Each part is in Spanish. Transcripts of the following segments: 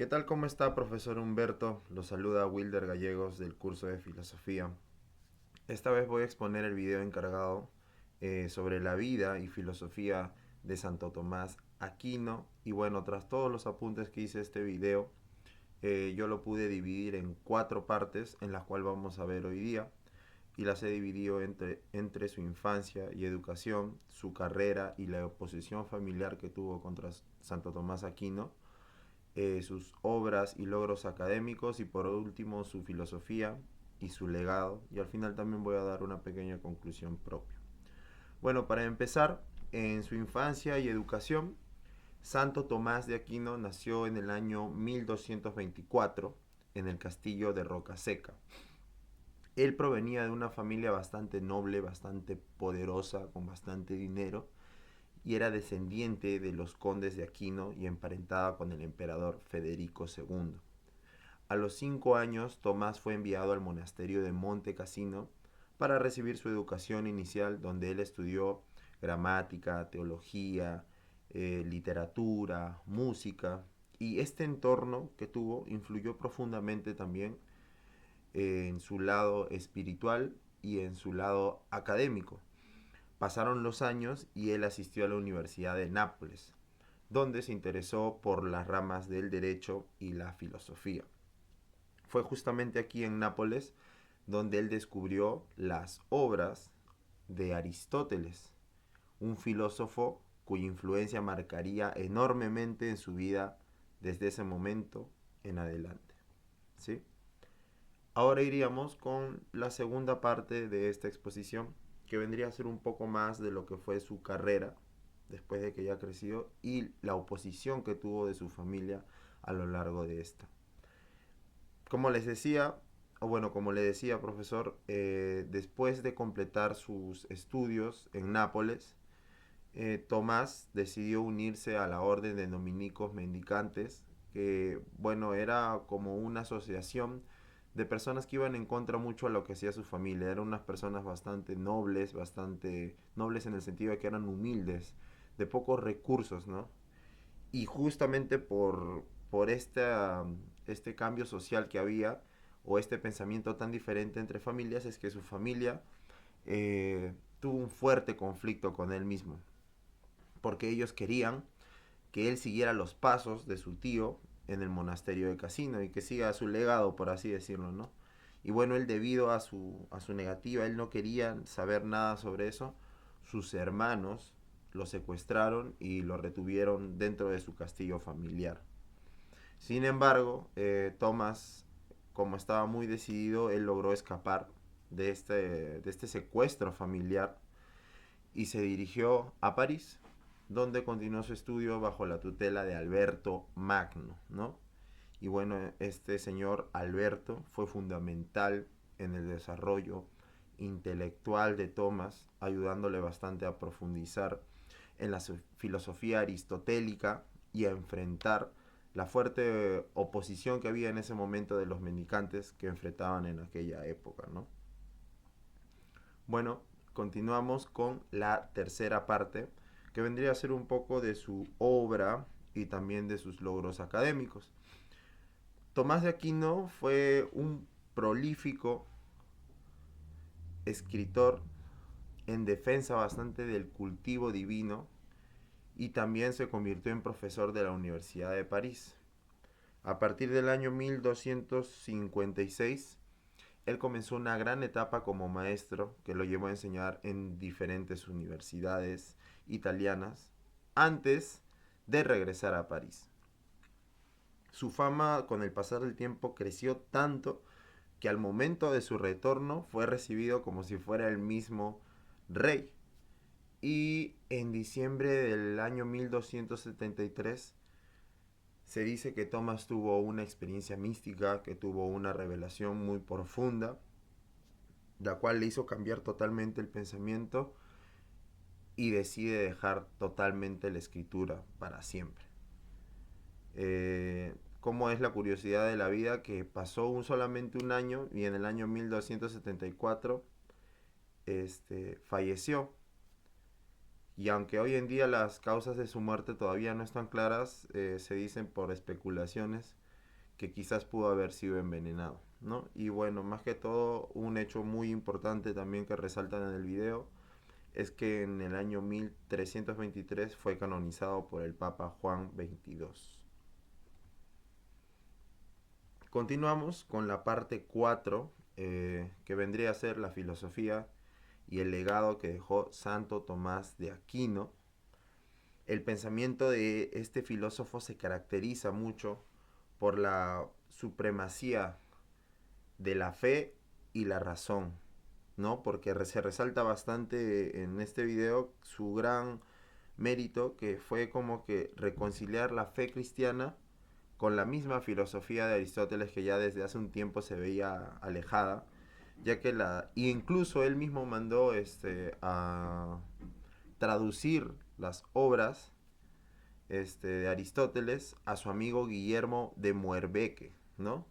¿Qué tal? ¿Cómo está, profesor Humberto? Lo saluda Wilder Gallegos del curso de filosofía. Esta vez voy a exponer el video encargado sobre la vida y filosofía de Santo Tomás Aquino. Y bueno, tras todos los apuntes que hice este video, yo lo pude dividir en cuatro partes en las cuales vamos a ver hoy día. Y las he dividido entre su infancia y educación, su carrera y la oposición familiar que tuvo contra Santo Tomás Aquino, sus obras y logros académicos y por último su filosofía y su legado, y al final también voy a dar una pequeña conclusión propia. Bueno, para empezar, en su infancia y educación, Santo Tomás de Aquino nació en el año 1224 en el castillo de Rocaseca. Él provenía de una familia bastante noble, bastante poderosa, con bastante dinero, y era descendiente de los condes de Aquino y emparentada con el emperador Federico II. A los 5 años, Tomás fue enviado al monasterio de Monte Cassino para recibir su educación inicial, donde él estudió gramática, teología, literatura, música, y este entorno que tuvo influyó profundamente también en su lado espiritual y en su lado académico. Pasaron los años y él asistió a la Universidad de Nápoles, donde se interesó por las ramas del derecho y la filosofía. Fue justamente aquí en Nápoles donde él descubrió las obras de Aristóteles, un filósofo cuya influencia marcaría enormemente en su vida desde ese momento en adelante. ¿Sí? Ahora iríamos con la segunda parte de esta exposición, que vendría a ser un poco más de lo que fue su carrera después de que ya creció y la oposición que tuvo de su familia a lo largo de esta. Como les decía, o bueno, como le decía, profesor, después de completar sus estudios en Nápoles, Tomás decidió unirse a la orden de dominicos mendicantes, que bueno, era como una asociación de personas que iban en contra mucho a lo que hacía su familia. Eran unas personas bastante nobles en el sentido de que eran humildes, de pocos recursos, ¿no? Y justamente por este cambio social que había, o este pensamiento tan diferente entre familias, es que su familia tuvo un fuerte conflicto con él mismo, porque ellos querían que él siguiera los pasos de su tío en el monasterio de Casino y que siga su legado, por así decirlo, ¿no? Y bueno, él debido a su negativa, él no quería saber nada sobre eso, sus hermanos lo secuestraron y lo retuvieron dentro de su castillo familiar. Sin embargo, Thomas, como estaba muy decidido, él logró escapar de este secuestro familiar y se dirigió a París, donde continuó su estudio bajo la tutela de Alberto Magno, ¿no? Y bueno, este señor Alberto fue fundamental en el desarrollo intelectual de Thomas, ayudándole bastante a profundizar en la filosofía aristotélica y a enfrentar la fuerte oposición que había en ese momento de los mendicantes que enfrentaban en aquella época, ¿no? Bueno, continuamos con la tercera parte, que vendría a ser un poco de su obra y también de sus logros académicos. Tomás de Aquino fue un prolífico escritor en defensa bastante del cultivo divino y también se convirtió en profesor de la Universidad de París. A partir del año 1256, él comenzó una gran etapa como maestro que lo llevó a enseñar en diferentes universidades italianas antes de regresar a París. Su fama con el pasar del tiempo creció tanto que al momento de su retorno fue recibido como si fuera el mismo rey. Y en diciembre del año 1273 se dice que Thomas tuvo una experiencia mística, que tuvo una revelación muy profunda, la cual le hizo cambiar totalmente el pensamiento y decide dejar totalmente la escritura para siempre. Cómo es la curiosidad de la vida que pasó solamente un año y en el año 1274 falleció. Y aunque hoy en día las causas de su muerte todavía no están claras, se dicen por especulaciones que quizás pudo haber sido envenenado, ¿no? Y bueno, más que todo, un hecho muy importante también que resaltan en el video es que en el año 1323 fue canonizado por el Papa Juan XXII. Continuamos con la parte 4, que vendría a ser la filosofía y el legado que dejó Santo Tomás de Aquino. El pensamiento de este filósofo se caracteriza mucho por la supremacía de la fe y la razón, ¿no? Porque se resalta bastante en este video su gran mérito, que fue como que reconciliar la fe cristiana con la misma filosofía de Aristóteles, que ya desde hace un tiempo se veía alejada, ya que incluso él mismo mandó a traducir las obras de Aristóteles a su amigo Guillermo de Moerbeke, ¿no?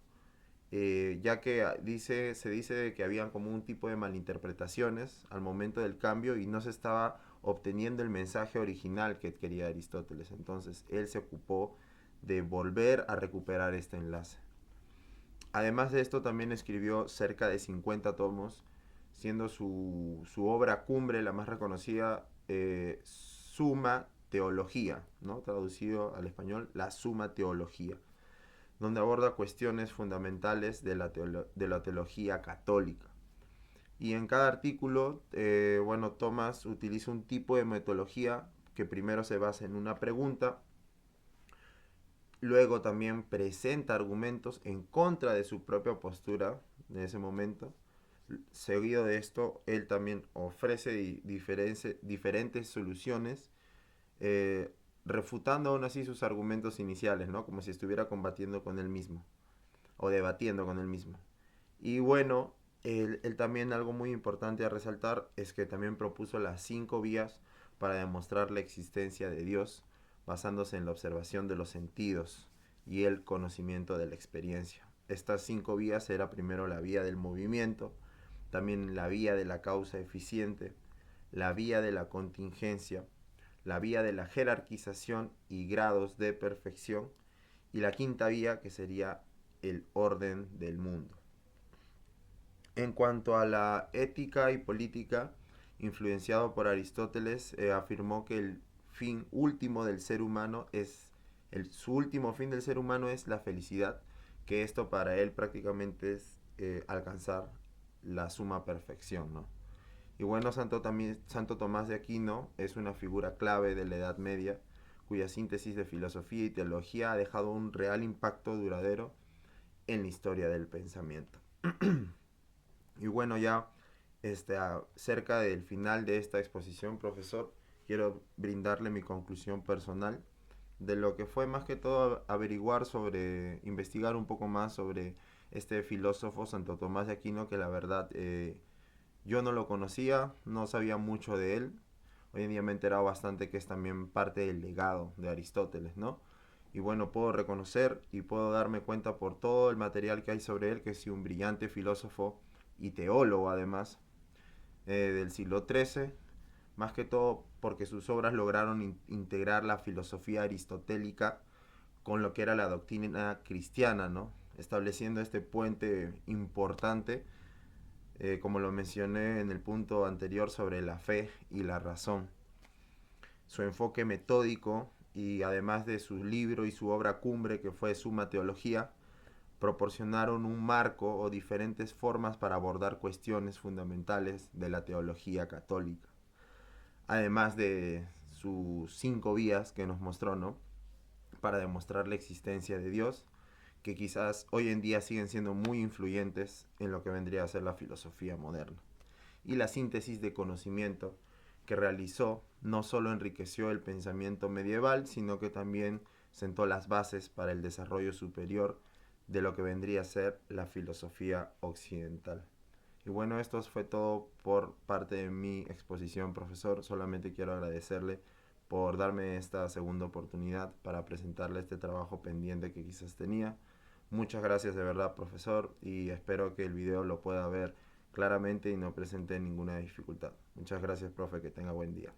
Ya que se dice que habían como un tipo de malinterpretaciones al momento del cambio y no se estaba obteniendo el mensaje original que quería Aristóteles. Entonces él se ocupó de volver a recuperar este enlace. Además de esto, también escribió cerca de 50 tomos, siendo su obra cumbre, la más reconocida, Suma Teología, ¿no? Traducido al español, la Suma Teología, donde aborda cuestiones fundamentales de la teología católica. Y en cada artículo, bueno, Tomás utiliza un tipo de metodología que primero se basa en una pregunta, luego también presenta argumentos en contra de su propia postura en ese momento. Seguido de esto, él también ofrece diferentes soluciones, refutando aún así sus argumentos iniciales, ¿no? Como si estuviera combatiendo con él mismo o debatiendo con él mismo. Y bueno, él también, algo muy importante a resaltar es que también propuso las 5 vías para demostrar la existencia de Dios, basándose en la observación de los sentidos y el conocimiento de la experiencia. Estas 5 vías era primero la vía del movimiento, también la vía de la causa eficiente, la vía de la contingencia, la vía de la jerarquización y grados de perfección, y la quinta vía, que sería el orden del mundo. En cuanto a la ética y política, influenciado por Aristóteles, afirmó que el fin último del ser humano su último fin del ser humano es la felicidad, que esto para él prácticamente es alcanzar la suma perfección, ¿no? Y bueno, Santo Tomás de Aquino es una figura clave de la Edad Media, cuya síntesis de filosofía y teología ha dejado un real impacto duradero en la historia del pensamiento. Y bueno, ya cerca del final de esta exposición, profesor, quiero brindarle mi conclusión personal de lo que fue más que todo investigar un poco más sobre este filósofo Santo Tomás de Aquino, que la verdad yo no lo conocía, no sabía mucho de él. Hoy en día me he enterado bastante que es también parte del legado de Aristóteles, ¿no? Y bueno, puedo reconocer y puedo darme cuenta por todo el material que hay sobre él, que es un brillante filósofo y teólogo además, del siglo XIII, más que todo porque sus obras lograron integrar la filosofía aristotélica con lo que era la doctrina cristiana, ¿no? Estableciendo este puente importante, como lo mencioné en el punto anterior, sobre la fe y la razón. Su enfoque metódico, y además de su libro y su obra cumbre, que fue Suma Teología, proporcionaron un marco o diferentes formas para abordar cuestiones fundamentales de la teología católica. Además de sus 5 vías que nos mostró, ¿no? Para demostrar la existencia de Dios, que quizás hoy en día siguen siendo muy influyentes en lo que vendría a ser la filosofía moderna. Y la síntesis de conocimiento que realizó no solo enriqueció el pensamiento medieval, sino que también sentó las bases para el desarrollo superior de lo que vendría a ser la filosofía occidental. Y bueno, esto fue todo por parte de mi exposición, profesor. Solamente quiero agradecerle por darme esta segunda oportunidad para presentarle este trabajo pendiente que quizás tenía. Muchas gracias de verdad, profesor, y espero que el video lo pueda ver claramente y no presente ninguna dificultad. Muchas gracias, profe, que tenga buen día.